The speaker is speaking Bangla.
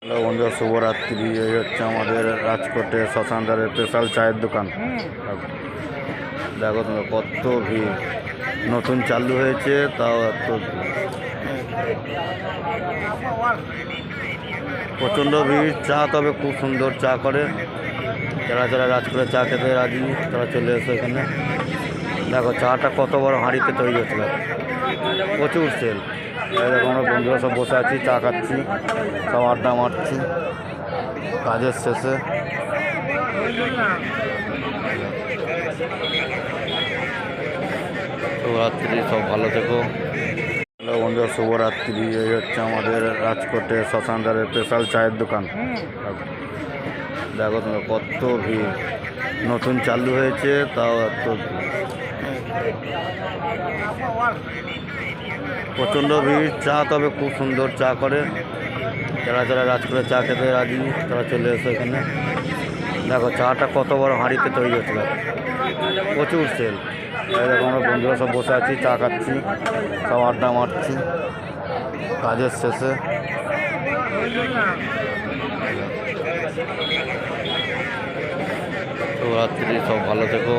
হ্যালো বন্ধুরা, শুভরাত্রি। এই হচ্ছে আমাদের রাজকোটে শ্মশানদারের স্পেশাল চায়ের দোকান। দেখো তোমরা কত ভিড়, নতুন চালু হয়েছে তাও এত প্রচণ্ড ভিড়। চা তবে খুব সুন্দর চা করে। যারা যারা রাজকোটে চা খেতে রাজি তারা চলে এসো এখানে। দেখো চাটা কত বড় হাঁড়িতে তৈরি হচ্ছে, দেখো প্রচুর সেল। দেখো আমরা বন্ধুরা সব বসে আছি, চা খাচ্ছি, সব আড্ডা মারছি কাজের শেষে। শুভরাত্রি, সব ভালো থেকো। হ্যালো বন্ধুরা, শুভরাত্রি। এই হচ্ছে আমাদের রাজকোটে শ্মশানদারের স্পেশাল চায়ের দোকান। দেখো তোমরা কত ভিড়, নতুন চালু হয়েছে তাও এত প্রচণ্ড ভিড়। চা তবে খুব সুন্দর চা করে। যারা যারা রাজকোটে চা খেতে রাজি তারা চলে এসো এখানে। দেখো চাটা কত বড় হাঁড়িতে তৈরি হচ্ছে, দেখো প্রচুর সেল। দেখো আমরা বন্ধুরা সব বসে আছি, চা খাচ্ছি, সব আড্ডা মারছি কাজের শেষে। শুভরাত্রি, সব ভালো থেকো।